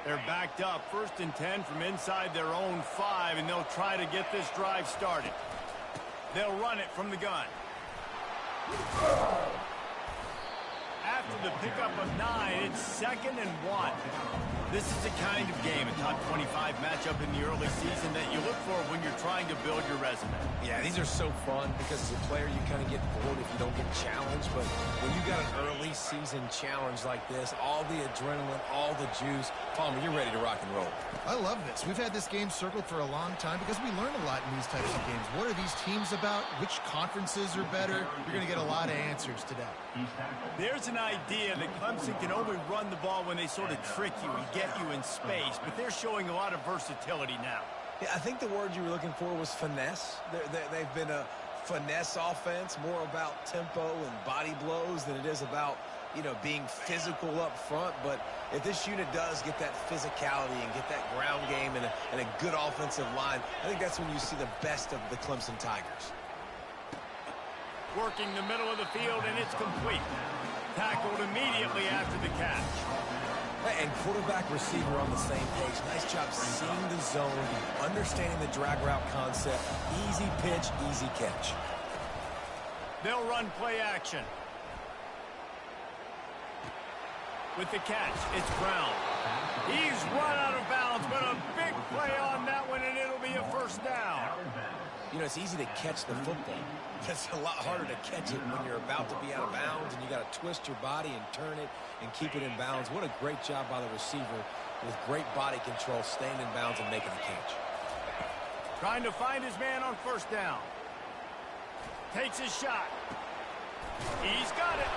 They're backed up, 1st and 10 from inside their own 5, and they'll try to get this drive started. They'll run it from the gun. After the pickup of 9, it's 2nd and 1. This is the kind of game, a top 25 matchup in the early season, that you look for when you're trying to build your resume. Yeah, these are so fun because as a player, you kind of get bored if you don't get challenged. But when you got an early season challenge like this, all the adrenaline, all the juice, Palmer, you're ready to rock and roll. I love this. We've had this game circled for a long time because we learn a lot in these types of games. What are these teams about? Which conferences are better? You're going to get a lot of answers today. There's an idea that Clemson can only run the ball when they sort of trick you and get you in space, but they're showing a lot of versatility now. Yeah, I think the word you were looking for was finesse. They've been a finesse offense, more about tempo and body blows than it is about, being physical up front. But if this unit does get that physicality and get that ground game and a good offensive line, I think that's when you see the best of the Clemson Tigers. Working the middle of the field, and it's complete. Tackled immediately after the catch. And quarterback receiver on the same page. Nice job seeing the zone, understanding the drag route concept. Easy pitch, easy catch. They'll run play action. With the catch, it's Brown. He's run out of bounds, but a big play on that one, and it'll be a 1st down. It's easy to catch the football. It's a lot harder to catch it when you're about to be out of bounds and you got to twist your body and turn it and keep it in bounds. What a great job by the receiver with great body control, staying in bounds and making the catch. Trying to find his man on 1st down. Takes his shot. He's got it.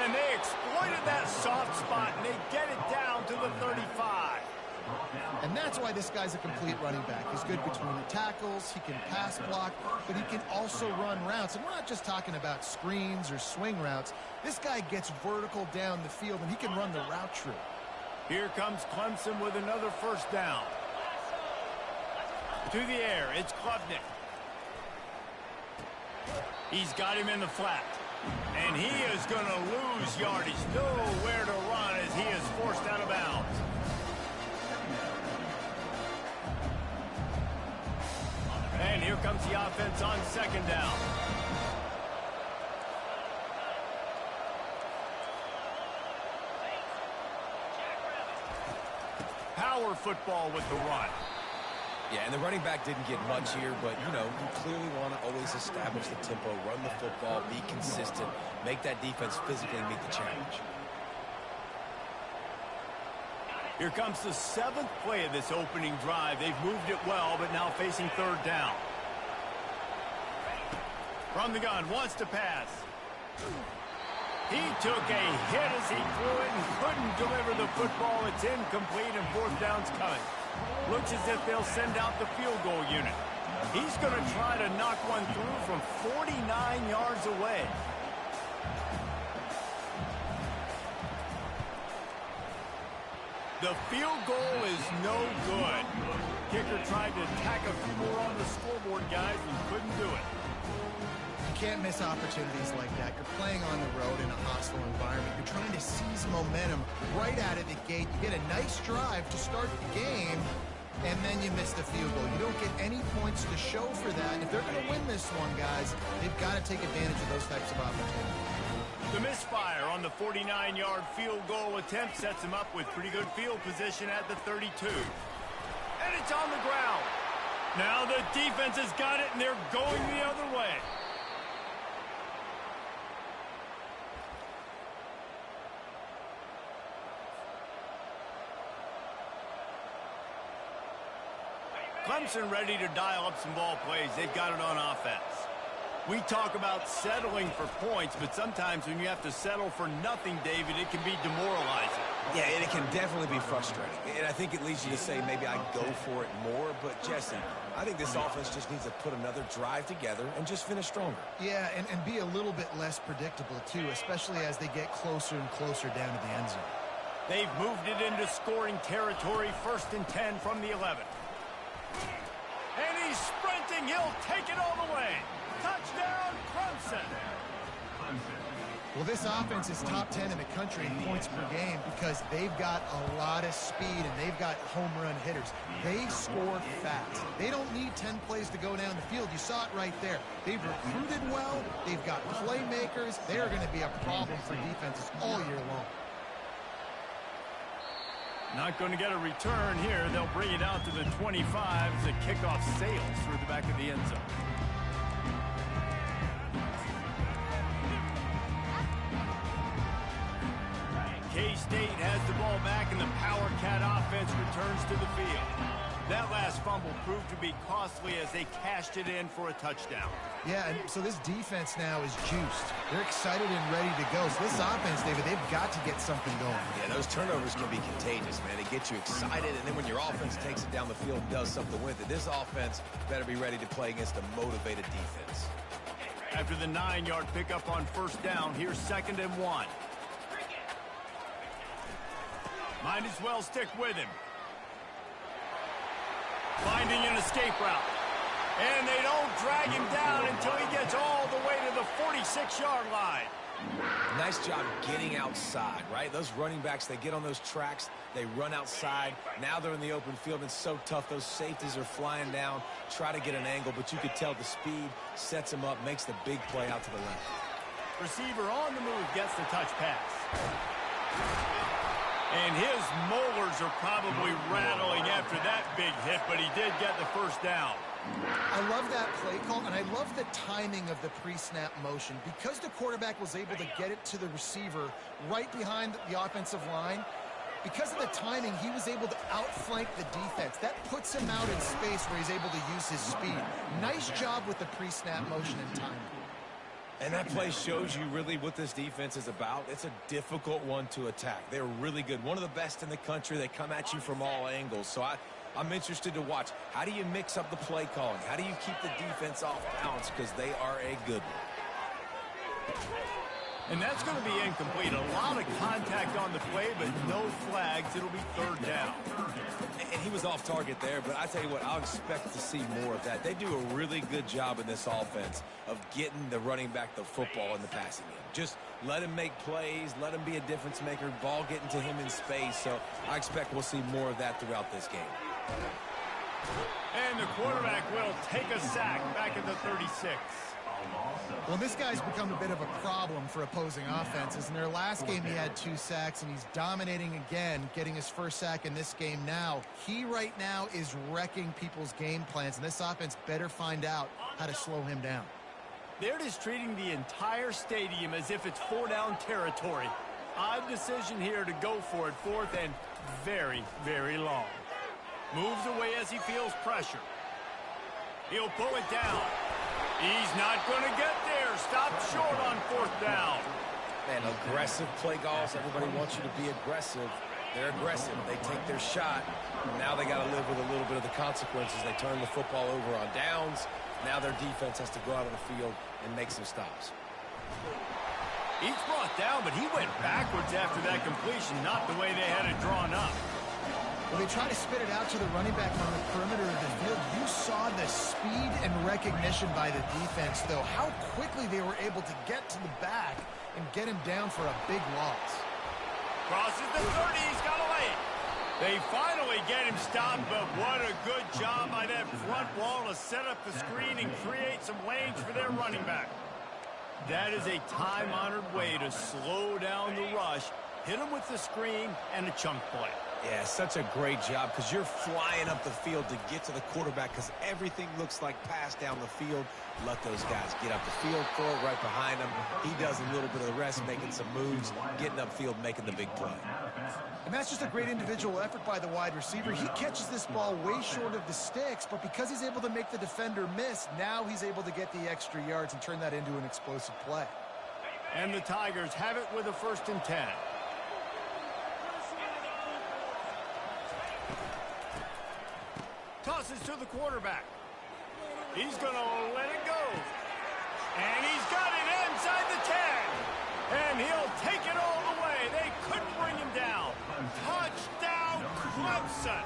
And they exploited that soft spot, and they get it down to the 35. And that's why this guy's a complete running back. He's good between the tackles, he can pass block, but he can also run routes. And we're not just talking about screens or swing routes. This guy gets vertical down the field, and he can run the route tree. Here comes Clemson with another 1st down. To the air, it's Klubnik. He's got him in the flat. And he is going to lose yardage. Nowhere to run as he is forced out of bounds. And here comes the offense on 2nd down. Power football with the run. Yeah, and the running back didn't get much here, but, you clearly want to always establish the tempo, run the football, be consistent, make that defense physically meet the challenge. Here comes the 7th play of this opening drive. They've moved it well, but now facing 3rd down. From the gun, wants to pass. He took a hit as he threw it and couldn't deliver the football. It's incomplete, and 4th down's coming. Looks as if they'll send out the field goal unit. He's going to try to knock one through from 49 yards away. The field goal is no good. Kicker tried to tack a few more on the scoreboard, guys, and couldn't do it. You can't miss opportunities like that. You're playing on the road in a hostile environment. You're trying to seize momentum right out of the gate. You get a nice drive to start the game, and then you miss the field goal. You don't get any points to show for that. If they're going to win this one, guys, they've got to take advantage of those types of opportunities. The misfire on the 49-yard field goal attempt sets him up with pretty good field position at the 32. And it's on the ground. Now the defense has got it, and they're going the other way. Clemson ready to dial up some ball plays. They've got it on offense. We talk about settling for points, but sometimes when you have to settle for nothing, David, it can be demoralizing. Yeah, and it can definitely be frustrating. And I think it leads you to say maybe I go for it more. But, Jesse, I think this offense just needs to put another drive together and just finish stronger. Yeah, and be a little bit less predictable, too, especially as they get closer and closer down to the end zone. They've moved it into scoring territory, 1st and 10 from the 11. And he's sprinting. He'll take it all the way. Touchdown, Clemson. Well, this offense is top 10 in the country in points per game because they've got a lot of speed and they've got home run hitters. They score fast. They don't need 10 plays to go down the field. You saw it right there. They've recruited well. They've got playmakers. They are going to be a problem for defenses all year long. Not going to get a return here. They'll bring it out to the 25 as the kickoff sails through the back of the end zone. K-State has the ball back, and the Power Cat offense returns to the field. That last fumble proved to be costly as they cashed it in for a touchdown. Yeah, and so this defense now is juiced. They're excited and ready to go. So this offense, David, they've got to get something going. Yeah, those turnovers can be contagious, man. They get you excited, and then when your offense takes it down the field and does something with it, this offense better be ready to play against a motivated defense. After the 9-yard pickup on first down, here's 2nd and 1. Might as well stick with him. Finding an escape route. And they don't drag him down until he gets all the way to the 46-yard line. Nice job getting outside, right? Those running backs, they get on those tracks, they run outside. Now they're in the open field. It's so tough. Those safeties are flying down, try to get an angle, but you could tell the speed sets him up, makes the big play out to the left. Receiver on the move gets the touch pass. And his molars are probably rattling after that big hit, but he did get the first down. I love that play call, and I love the timing of the pre-snap motion. Because the quarterback was able to get it to the receiver right behind the offensive line, because of the timing, he was able to outflank the defense. That puts him out in space where he's able to use his speed. Nice job with the pre-snap motion and timing. And that play shows you really what this defense is about. It's a difficult one to attack. They're really good. One of the best in the country. They come at you from all angles. So I'm interested to watch. How do you mix up the play calling? How do you keep the defense off balance? Because they are a good one. And that's going to be incomplete. A lot of contact on the play, but no flags. It'll be 3rd down. And he was off target there, but I tell you what, I'll expect to see more of that. They do a really good job in this offense of getting the running back the football in the passing game. Just let him make plays, let him be a difference maker, ball getting to him in space. So I expect we'll see more of that throughout this game. And the quarterback will take a sack back at the 36. Well, this guy's become a bit of a problem for opposing offenses. In their last game, he had 2 sacks, and he's dominating again, getting his first sack in this game now. He right now is wrecking people's game plans, and this offense better find out how to slow him down. They're just treating the entire stadium as if it's 4-down territory. Odd decision here to go for it, 4th and very, very long. Moves away as he feels pressure. He'll pull it down. He's not going to get there. Stopped short on 4th down. Man, aggressive play calls. Everybody wants you to be aggressive. They're aggressive. They take their shot. Now they got to live with a little bit of the consequences. They turn the football over on downs. Now their defense has to go out on the field and make some stops. He's brought down, but he went backwards after that completion, not the way they had it drawn up. Well, they try to spit it out to the running back on the perimeter of the field. You saw the speed and recognition by the defense, though. How quickly they were able to get to the back and get him down for a big loss. Crosses the 30. He's got a lane. They finally get him stopped, but what a good job by that front wall to set up the screen and create some lanes for their running back. That is a time-honored way to slow down the rush, hit him with the screen, and a chunk play. Yeah, such a great job because you're flying up the field to get to the quarterback because everything looks like pass down the field. Let those guys get up the field, throw it right behind him. He does a little bit of the rest, making some moves, getting upfield, making the big play. And that's just a great individual effort by the wide receiver. He catches this ball way short of the sticks, but because he's able to make the defender miss, now he's able to get the extra yards and turn that into an explosive play. And the Tigers have it with a 1st and 10. Tosses to the quarterback. He's going to let it go. And he's got it inside the 10. And he'll take it all the way. They couldn't bring him down. Touchdown, Clemson.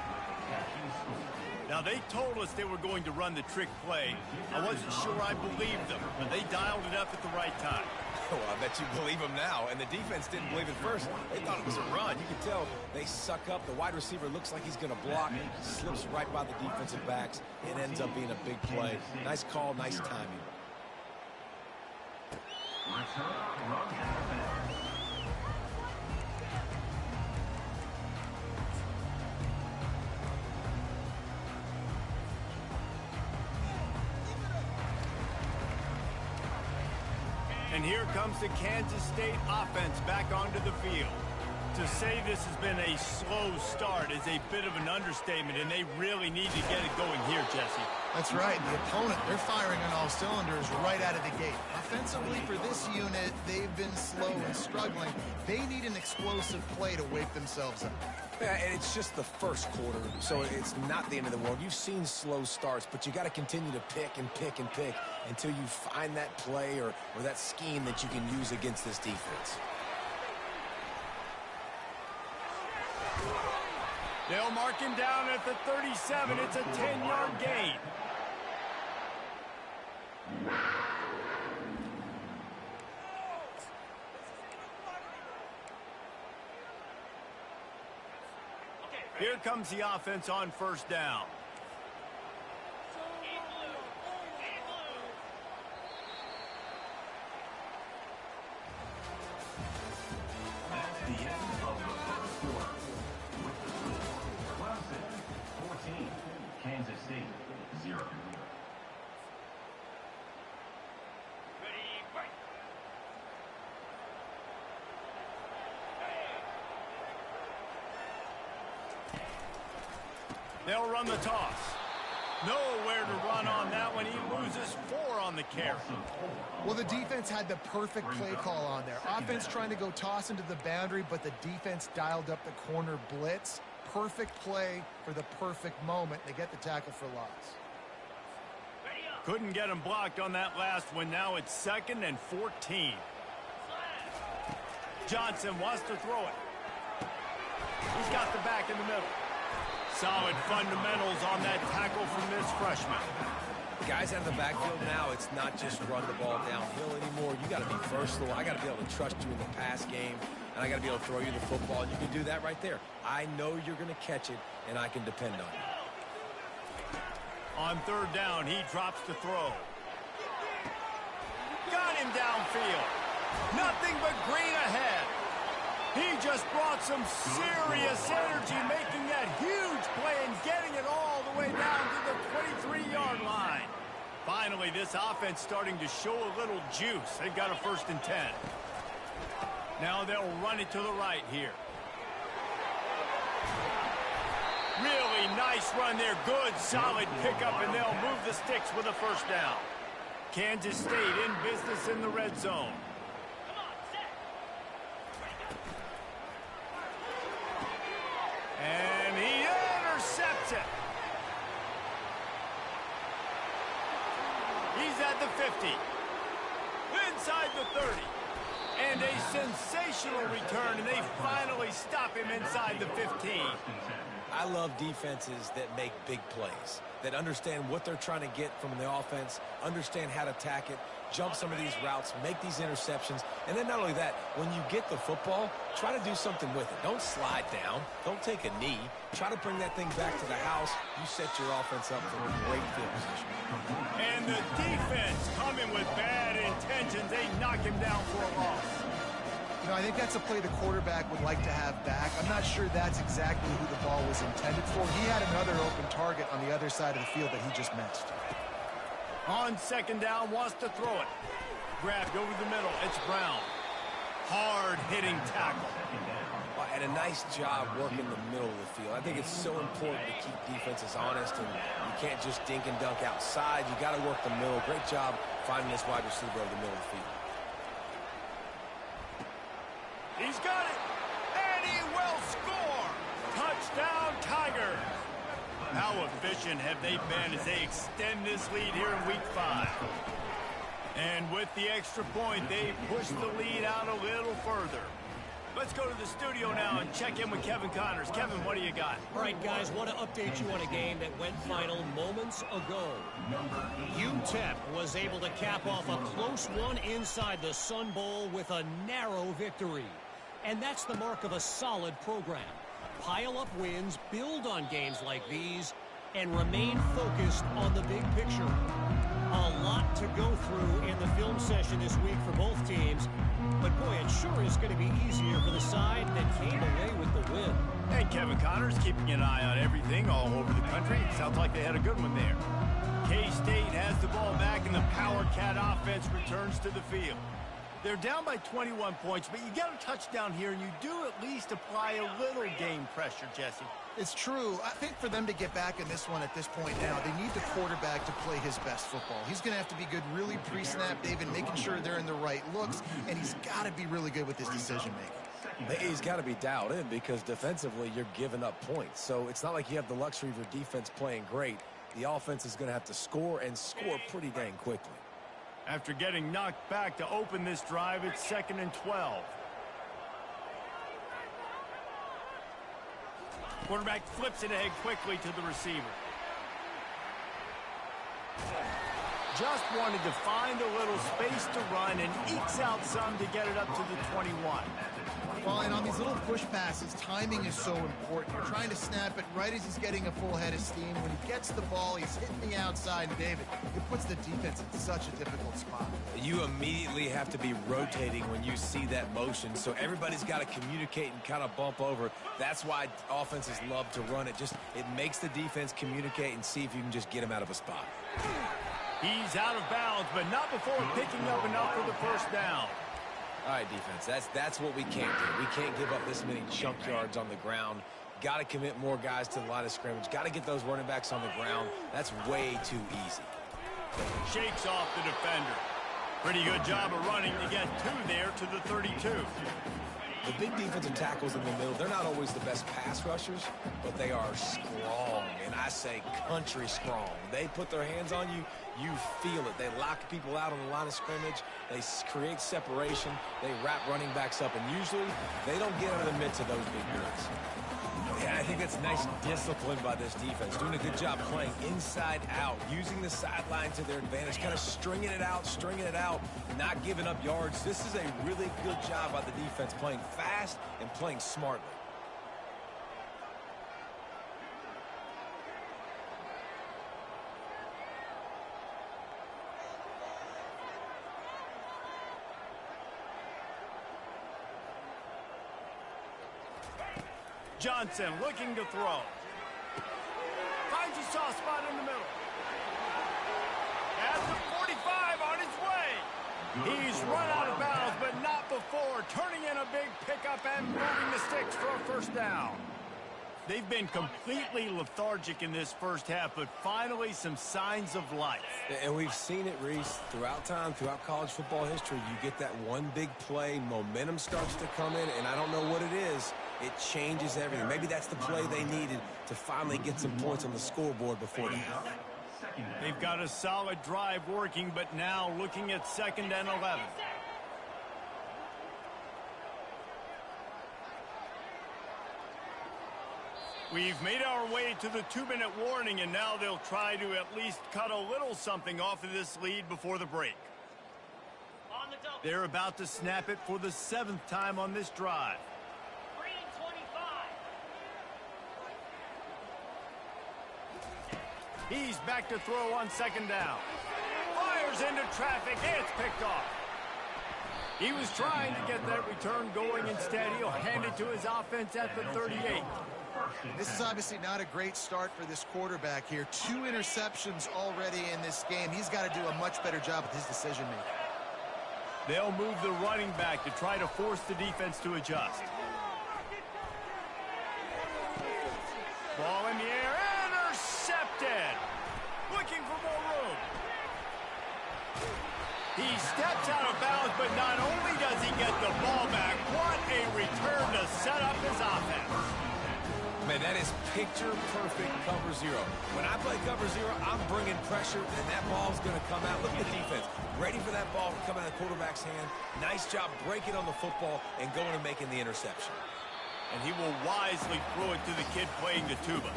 Now, they told us they were going to run the trick play. I wasn't sure I believed them, but they dialed it up at the right time. Well, I bet you believe him now. And the defense didn't believe it first. They thought it was a run. You can tell they suck up. The wide receiver looks like he's going to block. Slips right by the defensive backs. It ends up being a big play. Nice call, nice timing. And here comes the Kansas State offense back onto the field. To say this has been a slow start is a bit of an understatement, and they really need to get it going here, Jesse. That's right. The opponent, they're firing on all cylinders right out of the gate. Offensively, for this unit, they've been slow and struggling. They need an explosive play to wake themselves up. Yeah, and it's just the first quarter, so it's not the end of the world. You've seen slow starts, but you got to continue to pick and pick and pick until you find that play or that scheme that you can use against this defense. They'll mark him down at the 37. It's a 10-yard gain. Here comes the offense on first down. That's the end of the first quarter. With the score, Clemson 14, Kansas State 0. They'll run the toss. Nowhere to run on that one. He loses 4 on the carry. Well, the defense had the perfect play call on there. Offense trying to go toss into the boundary, but the defense dialed up the corner blitz. Perfect play for the perfect moment. They get the tackle for loss. Couldn't get him blocked on that last one. Now it's 2nd and 14. Johnson wants to throw it. He's got the back in the middle. Solid fundamentals on that tackle from this freshman. Guys out of the backfield now, it's not just run the ball downhill anymore. You got to be versatile. I got to be able to trust you in the pass game, and I got to be able to throw you the football. And you can do that right there. I know you're going to catch it, and I can depend on you. On 3rd down, he drops the throw. Got him downfield. Nothing but green ahead. He just brought some serious energy, making that huge play and getting it all the way down to the 23-yard line. Finally, this offense starting to show a little juice. They've got a 1st and 10. Now they'll run it to the right here. Really nice run there. Good, solid pickup, and they'll move the sticks with a 1st down. Kansas State in business in the red zone. And he intercepts it. He's at the 50. Inside the 30. And a sensational return, and they finally stop him inside the 15. I love defenses that make big plays, that understand what they're trying to get from the offense, understand how to attack it, jump some of these routes, make these interceptions, and then not only that, when you get the football, try to do something with it. Don't slide down. Don't take a knee. Try to bring that thing back to the house. You set your offense up for a great field position. And the defense coming with bad intentions. They knock him down for a loss. You know, I think that's a play the quarterback would like to have back. I'm not sure that's exactly who the ball was intended for. He had another open target on the other side of the field that he just missed. On 2nd down, wants to throw it. Grabbed over the middle. It's Brown. Hard-hitting tackle. And a nice job working the middle of the field. I think it's so important to keep defenses honest, and you can't just dink and dunk outside. You got to work the middle. Great job finding this wide receiver over the middle of the field. He's got it, and he will score. Touchdown, Tigers. How efficient have they been as they extend this lead here in Week 5? And with the extra point, they push the lead out a little further. Let's go to the studio now and check in with Kevin Connors. Kevin, what do you got? All right, guys, want to update you on a game that went final moments ago. UTEP was able to cap off a close one inside the Sun Bowl with a narrow victory. And that's the mark of a solid program. Pile up wins, build on games like these, and remain focused on the big picture. A lot to go through in the film session this week for both teams, but boy, it sure is going to be easier for the side that came away with the win. And Kevin Connors keeping an eye on everything all over the country. Sounds like they had a good one there. K-State has the ball back, and the Power Cat offense returns to the field. They're down by 21 points, but you get a touchdown here, and you do at least apply a little game pressure, Jesse. It's true. I think for them to get back in this one at this point now, they need the quarterback to play his best football. He's going to have to be good really pre-snap, David, making sure they're in the right looks, and he's got to be really good with his decision-making. He's got to be dialed in because defensively you're giving up points. So it's not like you have the luxury of your defense playing great. The offense is going to have to score and score pretty dang quickly. After getting knocked back to open this drive, it's 2nd and 12. Quarterback flips it ahead quickly to the receiver. Just wanted to find a little space to run and ekes out some to get it up to the 21. Well, and on these little push passes, timing is so important. You're trying to snap it right as he's getting a full head of steam. When he gets the ball, he's hitting the outside, and David, it puts the defense in such a difficult spot. You immediately have to be rotating when you see that motion, so everybody's got to communicate and kind of bump over. That's why offenses love to run it. It makes the defense communicate and see if you can just get him out of a spot. He's out of bounds, but not before picking up enough for the first down. All right, defense, that's what we can't do. We can't give up this many chunk yards on the ground. Got to commit more guys to the line of scrimmage. Got to get those running backs on the ground. That's way too easy. Shakes off the defender. Pretty good job of running to get two there to the 32. The big defensive tackles in the middle, they're not always the best pass rushers, but they are strong, and I say country strong. They put their hands on you, you feel it. They lock people out on the line of scrimmage. They create separation. They wrap running backs up, and usually they don't get out of the midst of those big guys. Yeah, I think that's nice discipline by this defense. Doing a good job playing inside out, using the sideline to their advantage, kind of stringing it out, not giving up yards. This is a really good job by the defense, playing fast and playing smartly. Johnson looking to throw. Finds a soft spot in the middle. At the 45 on his way. He's run out of bounds, but not before turning in a big pickup and moving the sticks for a first down. They've been completely lethargic in this first half, but finally some signs of life. And we've seen it, Reese, throughout time, throughout college football history. You get that one big play, momentum starts to come in, and I don't know what it is. It changes everything. Maybe that's the play they needed to finally get some points on the scoreboard before the half. They've got a solid drive working, but now looking at 2nd and 11. We've made our way to the 2-minute warning, and now they'll try to at least cut a little something off of this lead before the break. They're about to snap it for the 7th time on this drive. He's back to throw on 2nd down. Fires into traffic. It's picked off. He was trying to get that return going. Instead, he'll hand it to his offense at the 38. This is obviously not a great start for this quarterback here. 2 interceptions already in this game. He's got to do a much better job with his decision-making. They'll move the running back to try to force the defense to adjust. Ball in the air. Intercepted. Looking for more room. He steps out of bounds, but not only does he get the ball back, what a return to set up his offense. Man, And that is picture-perfect cover zero. When I play cover zero, I'm bringing pressure, and that ball's going to come out. Look at the defense. Ready for that ball to come out of the quarterback's hand. Nice job breaking on the football and going and making the interception. And he will wisely throw it to the kid playing the tuba.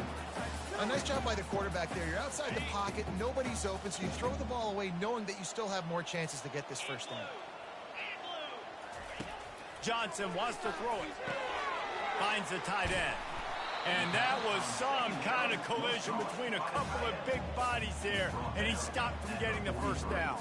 A nice job by the quarterback there. You're outside the pocket, nobody's open, so you throw the ball away knowing that you still have more chances to get this first down. Johnson wants to throw it. Finds the tight end. And that was some kind of collision between a couple of big bodies there, and he stopped from getting the first down.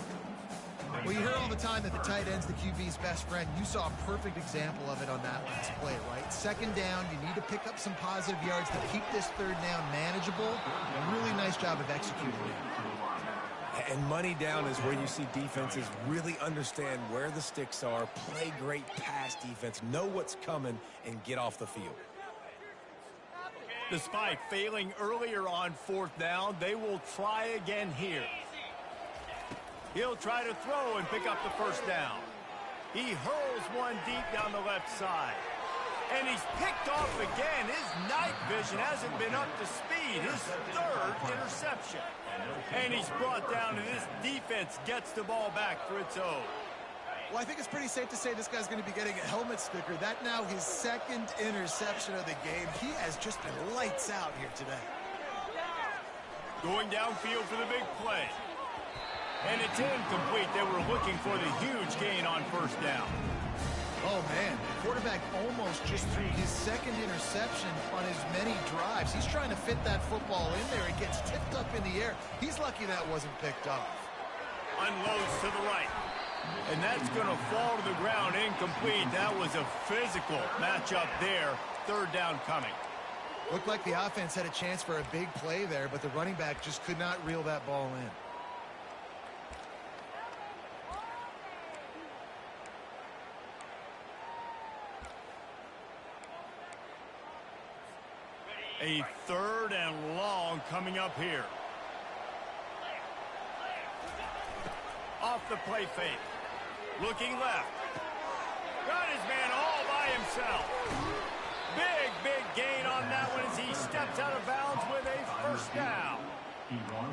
Well, you hear all the time that the tight end's the QB's best friend. You saw a perfect example of it on that last play, right? Second down, you need to pick up some positive yards to keep this third down manageable. A really nice job of executing it. And money down is where you see defenses really understand where the sticks are, play great pass defense, know what's coming, and get off the field. Despite failing earlier on fourth down, they will try again here. He'll try to throw and pick up the first down. He hurls one deep down the left side. And he's picked off again. His night vision hasn't been up to speed. His third interception. And he's brought down, and this defense gets the ball back for its own. Well, I think it's pretty safe to say this guy's going to be getting a helmet sticker. That now his second interception of the game. He has just been lights out here today. Going downfield for the big play. And it's incomplete. They were looking for the huge gain on first down. Oh, man. The quarterback almost just threw his second interception on as many drives. He's trying to fit that football in there. It gets tipped up in the air. He's lucky that wasn't picked off. Unloads to the right. And that's going to fall to the ground incomplete. That was a physical matchup there. Third down coming. Looked like the offense had a chance for a big play there, but the running back just could not reel that ball in. A third and long coming up here. Off the play fake. Looking left. Got his man all by himself. Big gain on that one as he steps out of bounds with a first down.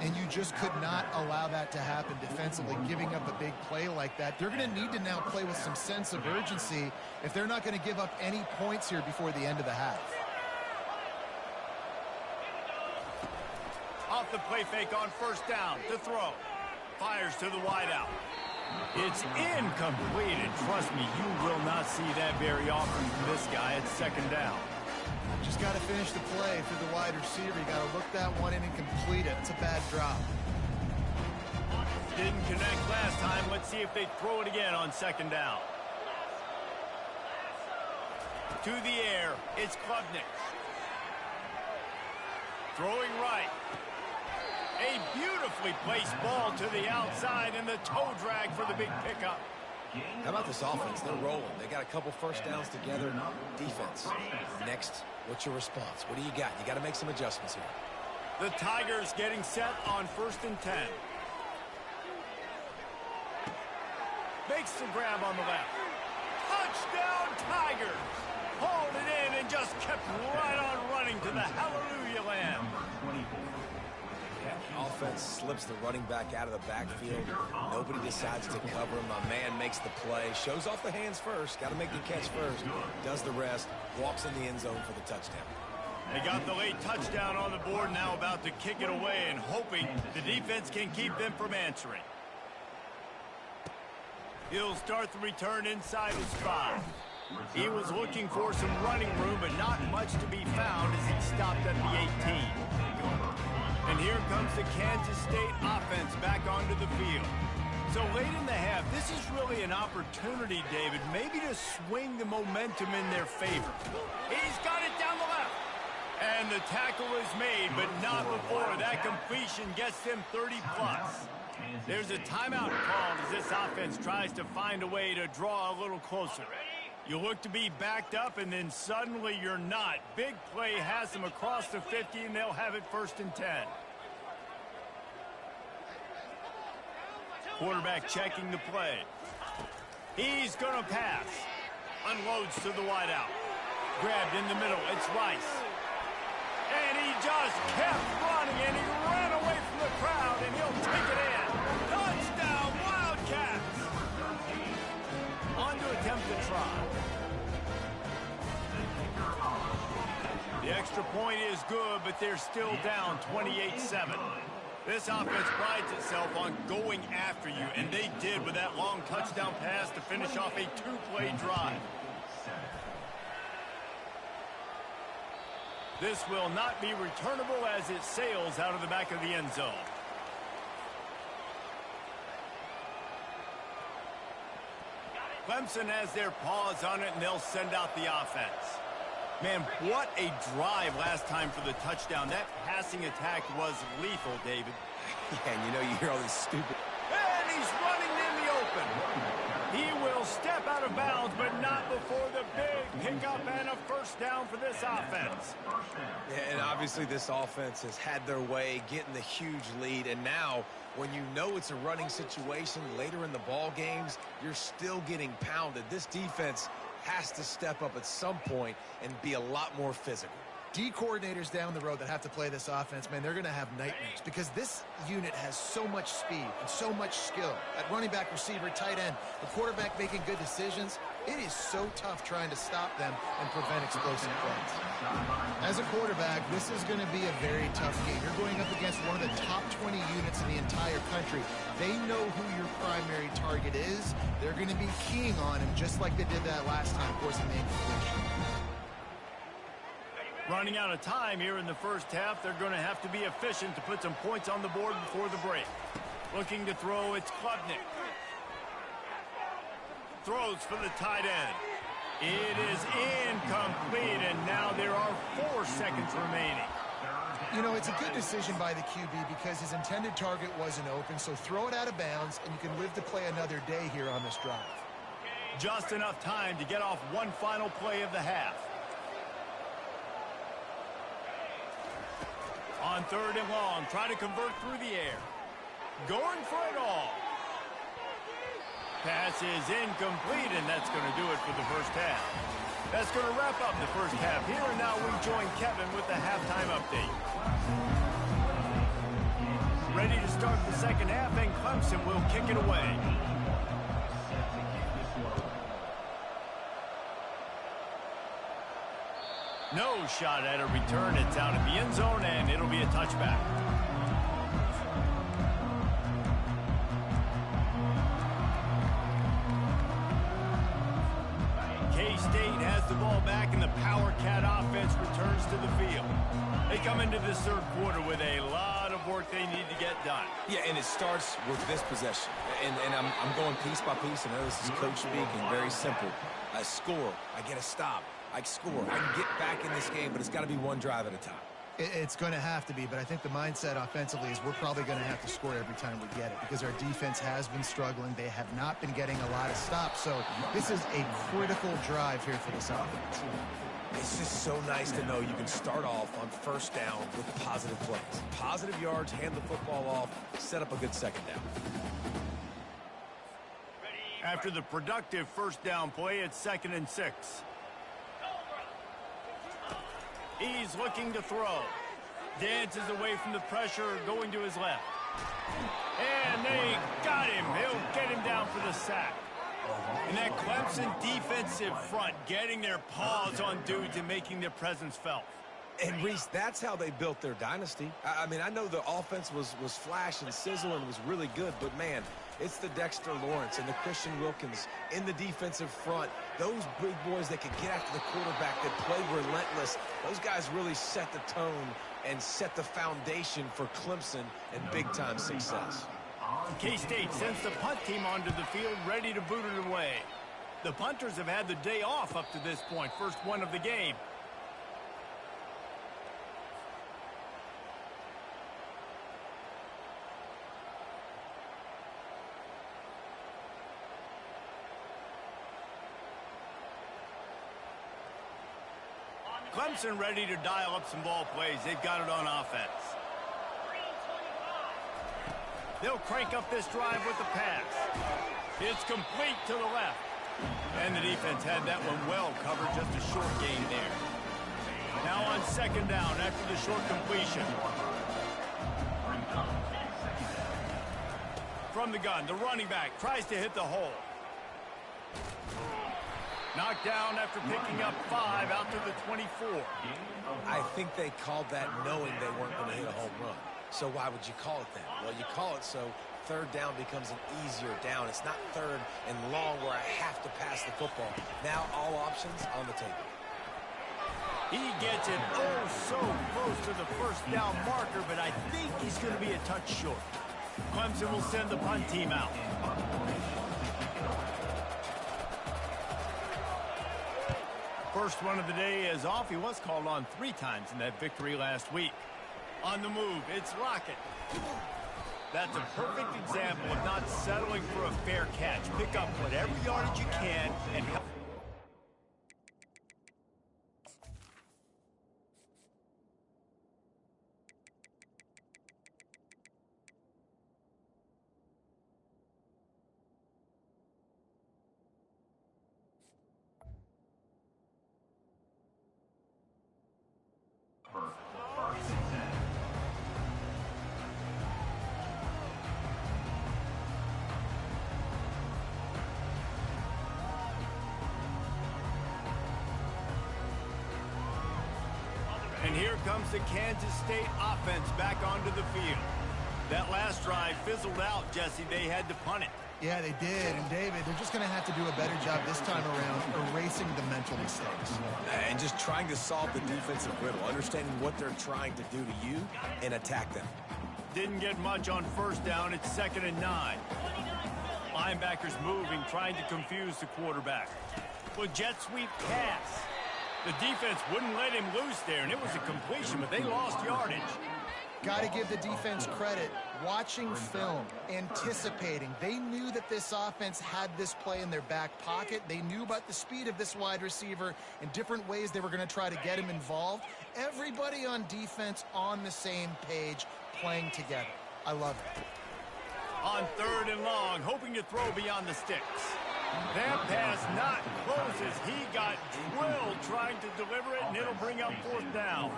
And you just could not allow that to happen defensively, giving up a big play like that. They're going to need to now play with some sense of urgency if they're not going to give up any points here before the end of the half. Off the play fake on first down to throw. Fires to the wideout. It's incomplete, and trust me, you will not see that very often from this guy at second down. Just got to finish the play through the wide receiver. You got to look that one in and complete it. It's a bad drop. Didn't connect last time. Let's see if they throw it again on second down. To the air, it's Klubnik. Throwing right. A beautifully placed ball to the outside, and the toe drag for the big pickup. How about this offense? They're rolling. They got a couple first downs together. Defense. Next, what's your response? What do you got? You got to make some adjustments here. The Tigers getting set on 1st and 10. Makes the grab on the left. Touchdown Tigers! Hauled it in and just kept right on running to the hallelujah land. Offense slips the running back out of the backfield. Nobody decides to cover him. My man makes the play. Shows off the hands first. Got to make the catch first. Does the rest. Walks in the end zone for the touchdown. They got the late touchdown on the board, now about to kick it away and hoping the defense can keep them from answering. He'll start the return inside his 5. He was looking for some running room, but not much to be found as he stopped at the 18. And here comes the Kansas State offense back onto the field. So late in the half, this is really an opportunity, David, maybe to swing the momentum in their favor. He's got it down the left. And the tackle is made, but not before. That completion gets them 30-plus. There's a timeout called as this offense tries to find a way to draw a little closer. You look to be backed up, and then suddenly you're not. Big play has them across the 50, and they'll have it 1st and 10. Quarterback checking the play. He's going to pass. Unloads to the wideout. Grabbed in the middle. It's Rice. And he just kept running, and he ran away from the crowd, and he'll take it in. Touchdown, Wildcats! On to attempt the try. The extra point is good, but they're still down 28-7. This offense prides itself on going after you, and they did with that long touchdown pass to finish off a two-play drive. This will not be returnable as it sails out of the back of the end zone. Clemson has their paws on it, and they'll send out the offense. Man, what a drive last time for the touchdown. That passing attack was lethal, David. Yeah, and you know, you hear all this stupid... And he's running in the open. He will step out of bounds, but not before the big pickup and a first down for this offense. Yeah, and obviously this offense has had their way, getting the huge lead, and now when you know it's a running situation later in the ball games, you're still getting pounded. This defense has to step up at some point and be a lot more physical. D coordinators down the road that have to play this offense, man, they're going to have nightmares because this unit has so much speed and so much skill. At running back, receiver, tight end, the quarterback making good decisions. It is so tough trying to stop them and prevent explosive plays. As a quarterback, this is going to be a very tough game. You're going up against one of the top 20 units in the entire country. They know who your primary target is. They're going to be keying on him just like they did that last time, forcing the incompletion. Running out of time here in the first half, they're going to have to be efficient to put some points on the board before the break. Looking to throw, it's Klubnik. Throws for the tight end. It is incomplete, and now there are 4 seconds remaining. You know, it's a good decision by the QB because his intended target wasn't open, so throw it out of bounds, and you can live to play another day here on this drive. Just enough time to get off one final play of the half. On 3rd and long, try to convert through the air. Going for it all. Pass is incomplete, and that's going to do it for the first half. That's going to wrap up the first half here, and now we join Kevin with the halftime update. Ready to start the second half, and Clemson will kick it away. No shot at a return. It's out of the end zone, and it'll be a touchback. K-State has the ball back, and the Power Cat offense returns to the field. They come into this third quarter with a lot of work they need to get done. Yeah, and it starts with this possession. And I'm going piece by piece. I know this is coach speaking, very simple. I score, I get a stop. I score. I can get back in this game, but it's got to be one drive at a time. It's going to have to be, but I think the mindset offensively is we're probably going to have to score every time we get it because our defense has been struggling. They have not been getting a lot of stops, so this is a critical drive here for this offense. It's just so nice to know you can start off on first down with positive plays. Positive yards, hand the football off, set up a good second down. After the productive first down play, it's 2nd and 6. He's looking to throw. Dances away from the pressure, going to his left. And they got him. He'll get him down for the sack. And that Clemson defensive front getting their paws on dudes and making their presence felt. And, Reese, that's how they built their dynasty. I mean, I know the offense was flash and sizzle and was really good, but, man, it's the Dexter Lawrence and the Christian Wilkins in the defensive front. Those big boys that can get after the quarterback, that play relentless, those guys really set the tone and set the foundation for Clemson and big-time success. K-State sends the punt team onto the field, ready to boot it away. The punters have had the day off up to this point, first one of the game. Clemson ready to dial up some ball plays. They've got it on offense. They'll crank up this drive with the pass. It's complete to the left. And the defense had that one well covered, just a short gain there. Now on second down after the short completion. From the gun, the running back tries to hit the hole. Knocked down after picking up 5 out to the 24. I think they called that knowing they weren't going to hit a home run. So why would you call it that? Well, you call it so third down becomes an easier down. It's not third and long where I have to pass the football. Now all options on the table. He gets it oh so close to the first down marker, but I think he's going to be a touch short. Clemson will send the punt team out. First one of the day is off. He was called on 3 times in that victory last week. On the move, it's Lockett. That's a perfect example of not settling for a fair catch. Pick up whatever yardage you can and help. And here comes the Kansas State offense back onto the field. That last drive fizzled out, Jesse. They had to punt it. Yeah, they did. And, David, they're just going to have to do a better job this time around erasing the mental mistakes. And just trying to solve the defensive riddle, understanding what they're trying to do to you and attack them. Didn't get much on first down. It's 2nd and 9. Linebackers moving, trying to confuse the quarterback. Well, jet sweep pass. The defense wouldn't let him loose there, and it was a completion, but they lost yardage. Got to give the defense credit. Watching film, anticipating. They knew that this offense had this play in their back pocket. They knew about the speed of this wide receiver and different ways they were going to try to get him involved. Everybody on defense on the same page, playing together. I love it. On 3rd and long, hoping to throw beyond the sticks. That pass not closes. He got drilled trying to deliver it, and it'll bring up 4th down.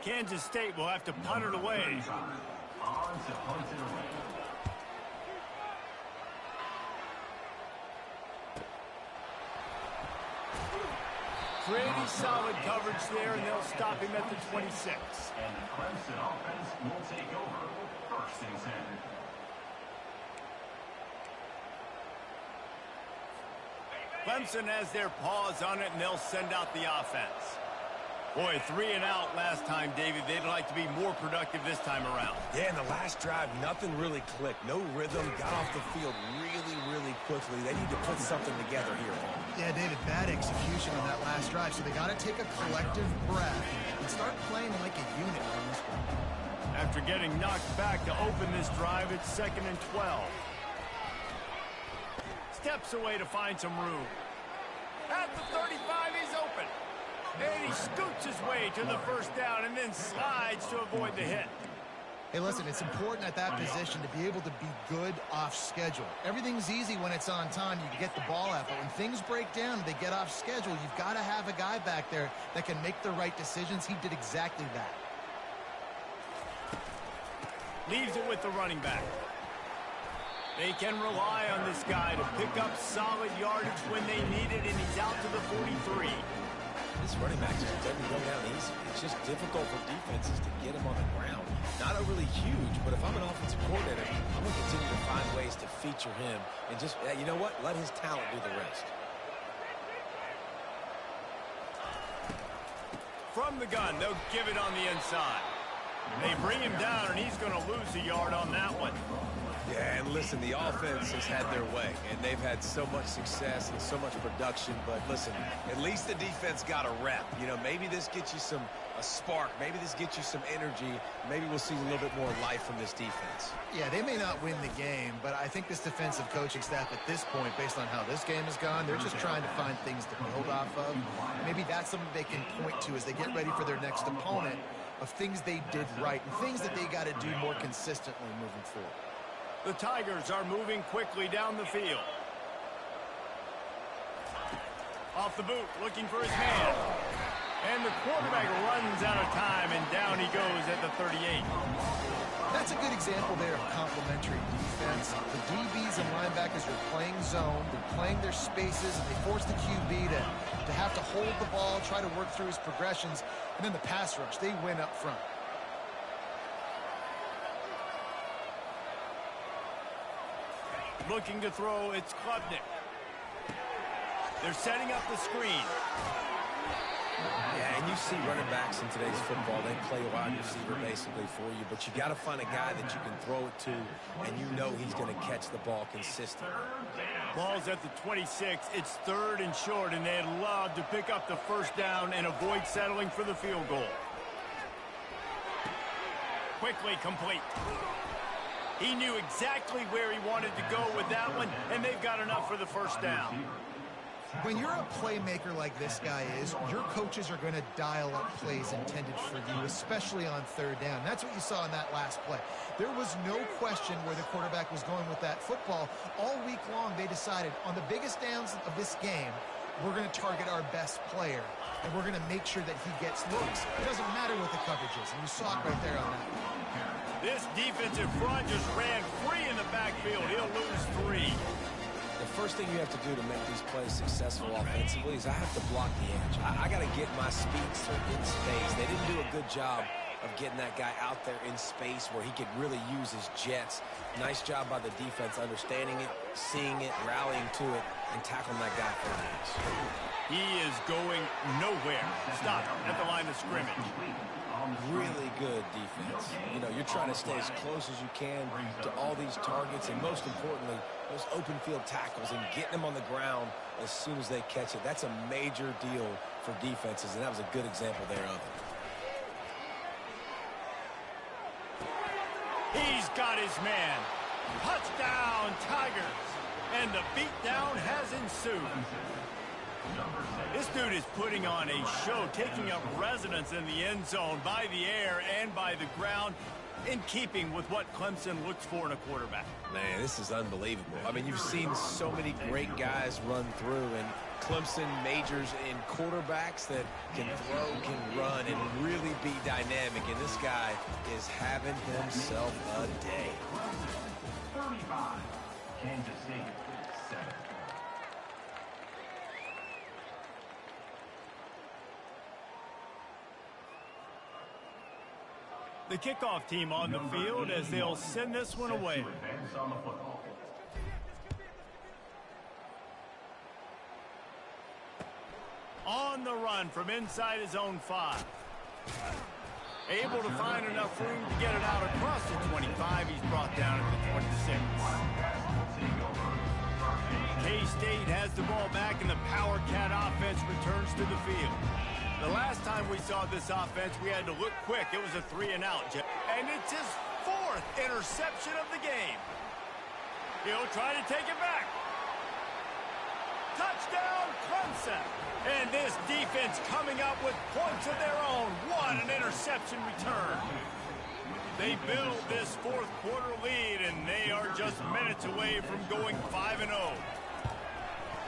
Kansas State will have to punt it away. Pretty solid coverage there, and they'll stop him at the 26. And the Clemson offense will take over 1st and 10. Clemson has their paws on it, and they'll send out the offense. Boy, 3 and out last time, David. They'd like to be more productive this time around. Yeah, in the last drive, nothing really clicked. No rhythm, got off the field really quickly. They need to put something together here. Yeah, David, bad execution on that last drive, so they got to take a collective breath and start playing like a unit on this one. After getting knocked back to open this drive, it's 2nd and 12. Steps away to find some room. At the 35, he's open. And he scoots his way to the first down and then slides to avoid the hit. Hey, listen, it's important at that position to be able to be good off schedule. Everything's easy when it's on time. You can get the ball out. But when things break down and they get off schedule, you've got to have a guy back there that can make the right decisions. He did exactly that. Leaves it with the running back. They can rely on this guy to pick up solid yardage when they need it, and he's out to the 43. This running back just doesn't go down easy. It's just difficult for defenses to get him on the ground. Not overly huge, but if I'm an offensive coordinator, I'm going to continue to find ways to feature him and just, you know what, let his talent do the rest. From the gun, they'll give it on the inside. They bring him down, and he's going to lose a yard on that one. Yeah, and listen, the offense has had their way, and they've had so much success and so much production. But listen, at least the defense got a rep. You know, maybe this gets you a spark. Maybe this gets you some energy. Maybe we'll see a little bit more life from this defense. Yeah, they may not win the game, but I think this defensive coaching staff at this point, based on how this game has gone, they're just trying to find things to build off of. Maybe that's something they can point to as they get ready for their next opponent, of things they did right and things that they got to do more consistently moving forward. The Tigers are moving quickly down the field. Off the boot, looking for his man. And the quarterback runs out of time, and down he goes at the 38. That's a good example there of complementary defense. The DBs and linebackers are playing zone, they're playing their spaces, and they force the QB to have to hold the ball, try to work through his progressions, and then the pass rush, they win up front. Looking to throw, it's Klubnik. They're setting up the screen. Yeah, and you see running backs in today's football, they play wide receiver basically for you, but you got to find a guy that you can throw it to, and you know he's going to catch the ball consistently. Ball's at the 26. It's 3rd and short, and they'd love to pick up the first down and avoid settling for the field goal. Quickly complete. He knew exactly where he wanted to go with that one, and they've got enough for the first down. When you're a playmaker like this guy is, your coaches are going to dial up plays intended for you, especially on 3rd down. That's what you saw in that last play. There was no question where the quarterback was going with that football. All week long, they decided on the biggest downs of this game, we're going to target our best player, and we're going to make sure that he gets looks. It doesn't matter what the coverage is, and you saw it right there on that. This defensive front just ran free in the backfield. He'll lose 3. The first thing you have to do to make these plays successful offensively is I have to block the edge. I got to get my speedster in space. They didn't do a good job of getting that guy out there in space where he could really use his jets. Nice job by the defense understanding it, seeing it, rallying to it, and tackling that guy for the loss. He is going nowhere. Stop at the line of scrimmage. Really good defense. You know, you're trying to stay as close as you can to all these targets, and most importantly, those open field tackles and getting them on the ground as soon as they catch it. That's a major deal for defenses, and that was a good example there of it. He's got his man. Touchdown, Tigers. And the beatdown has ensued. This dude is putting on a show, taking up residence in the end zone by the air and by the ground, in keeping with what Clemson looks for in a quarterback. Man, this is unbelievable. I mean, you've seen so many great guys run through, and Clemson majors in quarterbacks that can throw, can run, and really be dynamic, and this guy is having himself a day. 35, Kansas State, 7. The kickoff team on the field as they'll send this one away. On the run from inside his own 5. Able to find enough room to get it out across the 25. He's brought down at the 26. K-State has the ball back, and the Power Cat offense returns to the field. The last time we saw this offense, we had to look quick. It was a 3-and-out. And it's his 4th interception of the game. He'll try to take it back. Touchdown, Clemson. And this defense coming up with points of their own. What an interception return. They build this 4th quarter lead, and they are just minutes away from going 5-0.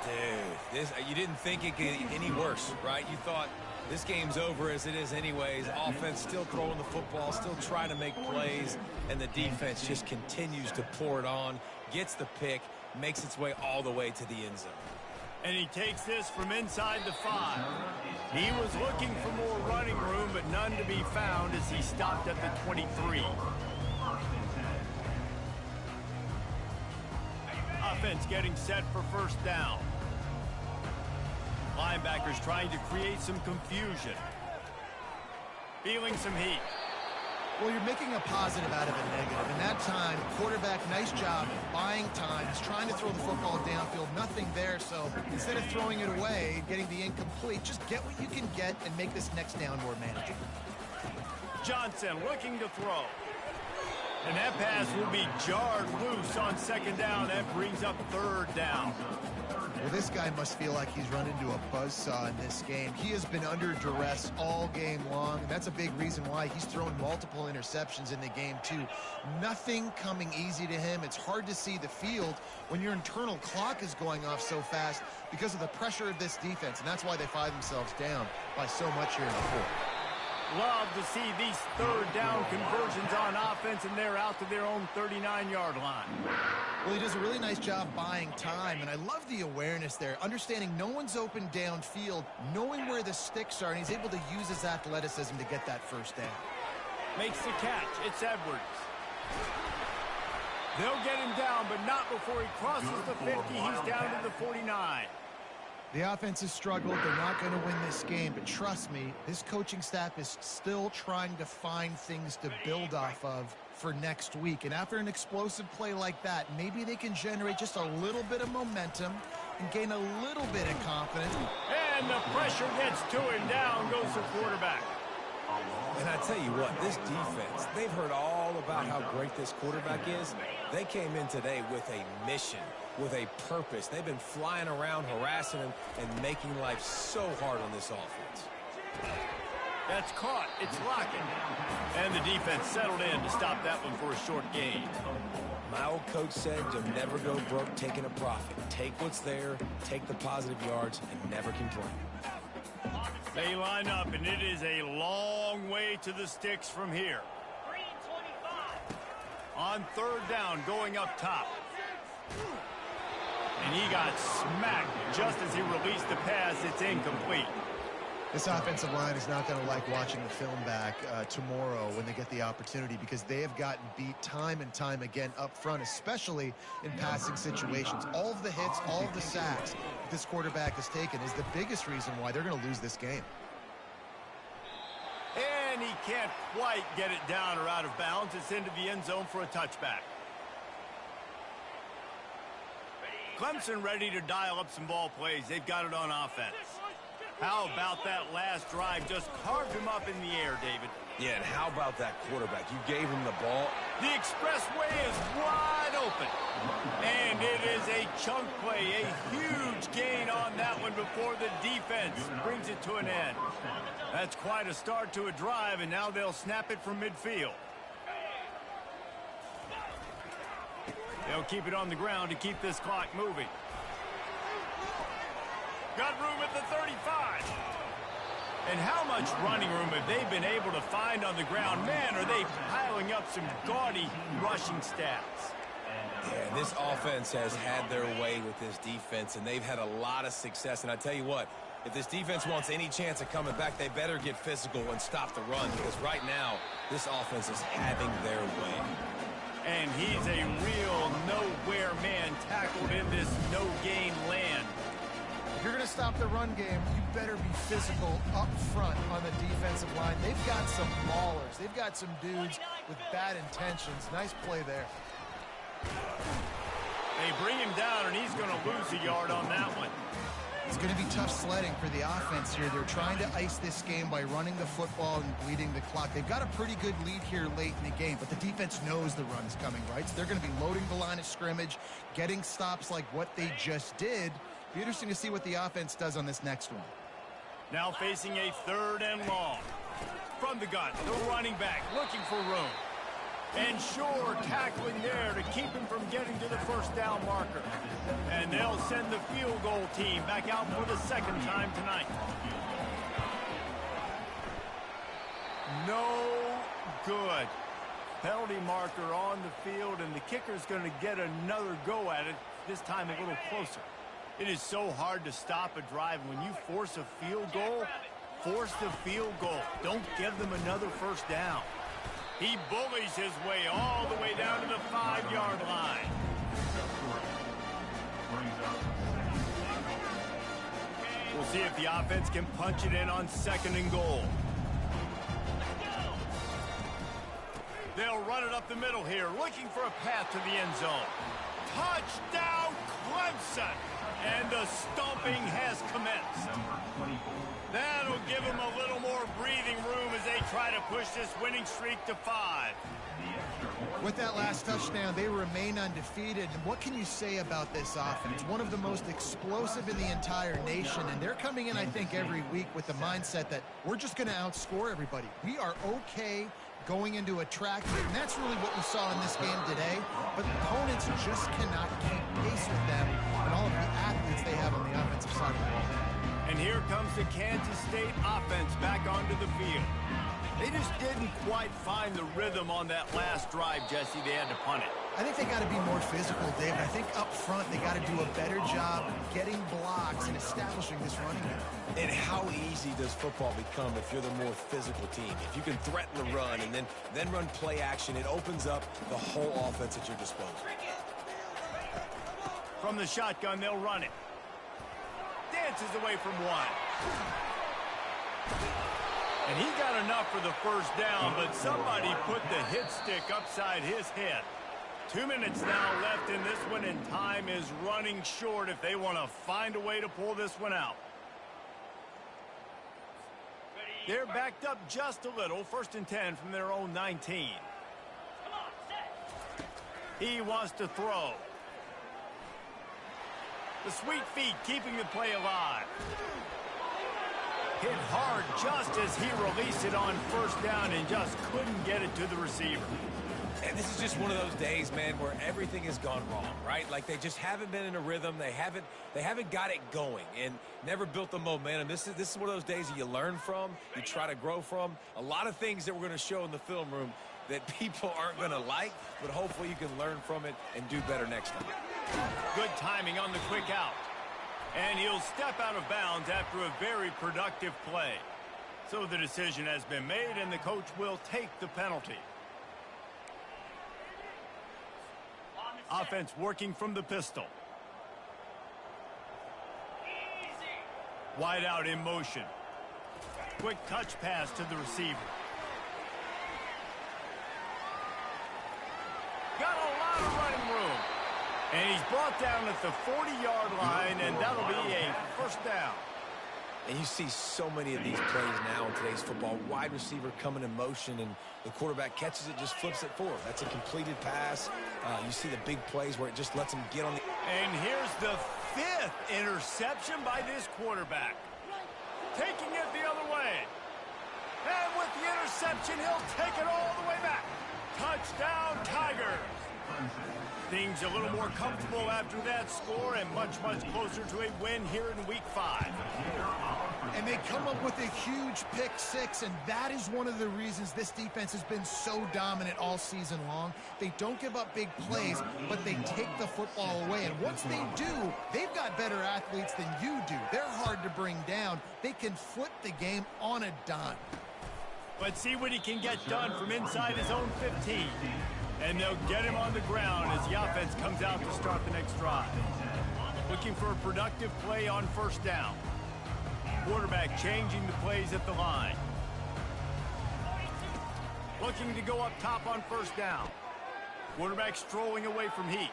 Dude, you didn't think it could get any worse, right? You thought this game's over as it is anyways. Offense still throwing the football, still trying to make plays, and the defense just continues to pour it on, gets the pick, makes its way all the way to the end zone. And he takes this from inside the 5. He was looking for more running room, but none to be found as he stopped at the 23. Offense getting set for first down. Linebackers trying to create some confusion. Feeling some heat. Well, you're making a positive out of a negative. In that time, quarterback, nice job, buying time. He's trying to throw the football downfield. Nothing there, so instead of throwing it away, getting the incomplete, just get what you can get and make this next down more manageable. Johnson looking to throw. And that pass will be jarred loose on 2nd down. That brings up 3rd down. Well, this guy must feel like he's run into a buzzsaw in this game. He has been under duress all game long, and that's a big reason why he's thrown multiple interceptions in the game, too. Nothing coming easy to him. It's hard to see the field when your internal clock is going off so fast because of the pressure of this defense, and that's why they find themselves down by so much here in the fourth. Love to see these third down conversions on offense, and they're out to their own 39-yard line. Well, he does a really nice job buying time, and I love the awareness there, understanding no one's open downfield, knowing where the sticks are, and he's able to use his athleticism to get that first down. Makes the catch. It's Edwards. They'll get him down, but not before he crosses the 50. He's down to the 49. The offense has struggled. They're not going to win this game, but trust me, this coaching staff is still trying to find things to build off of for next week. And after an explosive play like that, maybe they can generate just a little bit of momentum and gain a little bit of confidence. And the pressure gets to him. Down goes the quarterback. And I tell you what, this defense, they've heard all about how great this quarterback is. They came in today with a mission, with a purpose. They've been flying around, harassing him, and making life so hard on this offense. That's caught. It's locking. And the defense settled in to stop that one for a short gain. My old coach said you'll never go broke taking a profit. Take what's there, take the positive yards, and never complain. They line up, and it is a long way to the sticks from here. On third down, going up top. And he got smacked just as he released the pass. It's incomplete. This offensive line is not going to like watching the film back tomorrow when they get the opportunity, because they have gotten beat time and time again up front, especially in passing situations. All of the hits, all of the sacks this quarterback has taken is the biggest reason why they're going to lose this game. And he can't quite get it down or out of bounds. It's into the end zone for a touchback. Clemson ready to dial up some ball plays. They've got it on offense. How about that last drive? Just carved him up in the air, David. Yeah, and how about that quarterback? You gave him the ball. The expressway is wide open. And it is a chunk play, a huge gain on that one before the defense brings it to an end. That's quite a start to a drive, and now they'll snap it from midfield. They'll keep it on the ground to keep this clock moving. Got room at the 35. And how much running room have they been able to find on the ground? Man, are they piling up some gaudy rushing stats. Yeah, this offense has had their way with this defense, and they've had a lot of success. And I tell you what, if this defense wants any chance of coming back, they better get physical and stop the run, because right now, this offense is having their way. And he's a real nowhere man tackled in this no-gain land. If you're going to stop the run game, you better be physical up front on the defensive line. They've got some maulers. They've got some dudes with bad intentions. Nice play there. They bring him down, and he's going to lose a yard on that one. It's going to be tough sledding for the offense here. They're trying to ice this game by running the football and bleeding the clock. They've got a pretty good lead here late in the game, but the defense knows the run is coming, right? So they're going to be loading the line of scrimmage, getting stops like what they just did. Be interesting to see what the offense does on this next one. Now facing a third and long. From the gun, the running back looking for room. And Shore tackling there to keep him from getting to the first down marker. And they'll send the field goal team back out for the second time tonight. No good. Penalty marker on the field, and the kicker's going to get another go at it, this time a little closer. It is so hard to stop a drive. When you force a field goal, force the field goal. Don't give them another first down. He bullies his way all the way down to the 5-yard line. We'll see if the offense can punch it in on second and goal. They'll run it up the middle here, looking for a path to the end zone. Touchdown, Clemson! And the stomping has commenced. That'll give them a little more breathing room as they try to push this winning streak to 5. With that last touchdown, they remain undefeated. And what can you say about this offense? One of the most explosive in the entire nation, and they're coming in, I think, every week with the mindset that we're just going to outscore everybody. We are okay going into a track meet, and that's really what we saw in this game today. But opponents just cannot keep pace with them and all of the athletes they have on the offensive side of the ball. And here comes the Kansas State offense back onto the field. They just didn't quite find the rhythm on that last drive, Jesse. They had to punt it. I think they got to be more physical, David. I think up front they got to do a better job getting blocks and establishing this running game. And how easy does football become if you're the more physical team? If you can threaten the run and then run play action, it opens up the whole offense at your disposal. From the shotgun, they'll run it. Dances away from one. And he got enough for the first down, but somebody put the hit stick upside his head. 2 minutes now left in this one, and time is running short if they want to find a way to pull this one out. They're backed up just a little. 1st and 10 from their own 19. He wants to throw. The sweet feet keeping the play alive. Hit hard just as he released it on 1st down and just couldn't get it to the receiver. And this is just one of those days, man, where everything has gone wrong, right? Like they just haven't been in a rhythm. They haven't got it going and never built the momentum. This is one of those days that you learn from, you try to grow from. A lot of things that we're going to show in the film room that people aren't going to like, but hopefully you can learn from it and do better next time. Good timing on the quick out. And he'll step out of bounds after a very productive play. So the decision has been made, and the coach will take the penalty. Offense working from the pistol. Wide out in motion. Quick touch pass to the receiver. Got a lot of running room. And he's brought down at the 40-yard line, and that'll be a 1st down. And you see so many of these plays now in today's football. Wide receiver coming in motion, and the quarterback catches it, just flips it forward. That's a completed pass. You see the big plays where it just lets him get on the... And here's the 5th interception by this quarterback. Taking it the other way. And with the interception, he'll take it all the way back. Touchdown, Tigers. Things a little more comfortable after that score and much, much closer to a win here in Week 5. And they come up with a huge pick 6, and that is one of the reasons this defense has been so dominant all season long. They don't give up big plays, but they take the football away. And once they do, they've got better athletes than you do. They're hard to bring down. They can flip the game on a dime. But see what he can get done from inside his own 15. And they'll get him on the ground as the offense comes out to start the next drive. Looking for a productive play on 1st down. Quarterback changing the plays at the line. Looking to go up top on 1st down. Quarterback strolling away from Heath.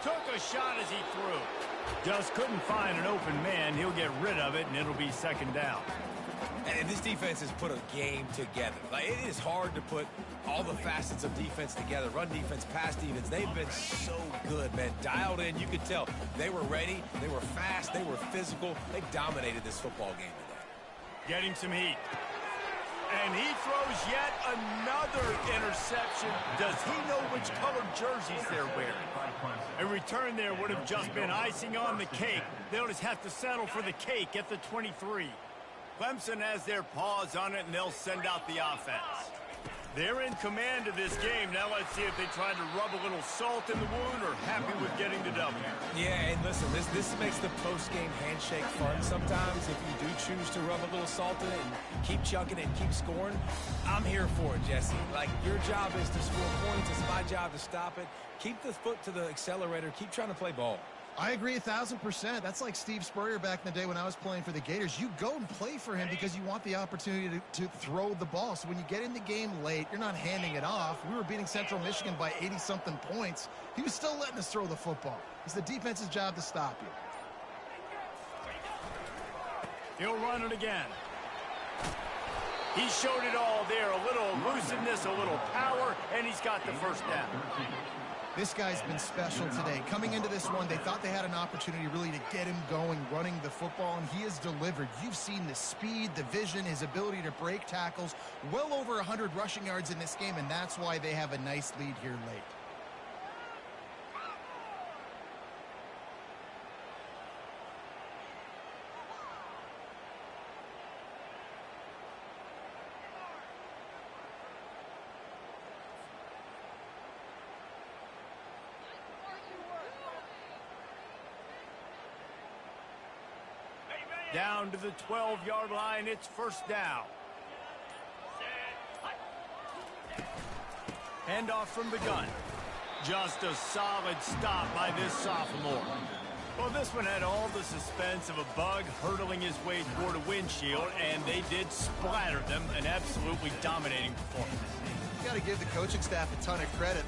Took a shot as he threw. Just couldn't find an open man. He'll get rid of it, and it'll be 2nd down. And this defense has put a game together. Like, it is hard to put all the facets of defense together. Run defense, pass defense. They've been so good, man. Dialed in. You could tell they were ready. They were fast. They were physical. They dominated this football game today. Getting some heat. And he throws yet another interception. Does he know which colored jerseys they're wearing? A return there would have just been icing on the cake. They'll just have to settle for the cake at the 23. Clemson has their paws on it, and they'll send out the offense. They're in command of this game. Now let's see if they try to rub a little salt in the wound or happy with getting the W. Yeah, and listen, this makes the post-game handshake fun sometimes. If you do choose to rub a little salt in it and keep chucking it and keep scoring, I'm here for it, Jesse. Like, your job is to score points. It's my job to stop it. Keep the foot to the accelerator. Keep trying to play ball. I agree 1,000%. That's like Steve Spurrier back in the day when I was playing for the Gators. You go and play for him because you want the opportunity to throw the ball. So when you get in the game late, you're not handing it off. We were beating Central Michigan by 80-something points. He was still letting us throw the football. It's the defense's job to stop you. He'll run it again. He showed it all there. A little elusiveness, a little power, and he's got the first down. This guy's been special today. Coming into this one, they thought they had an opportunity really to get him going, running the football, and he has delivered. You've seen the speed, the vision, his ability to break tackles. Well over 100 rushing yards in this game, and that's why they have a nice lead here late. Down to the 12-yard line, it's first down. Handoff from the gun. Just a solid stop by this sophomore. Well, this one had all the suspense of a bug hurtling his way toward a windshield, and they did splatter them. An absolutely dominating performance. You got to give the coaching staff a ton of credit.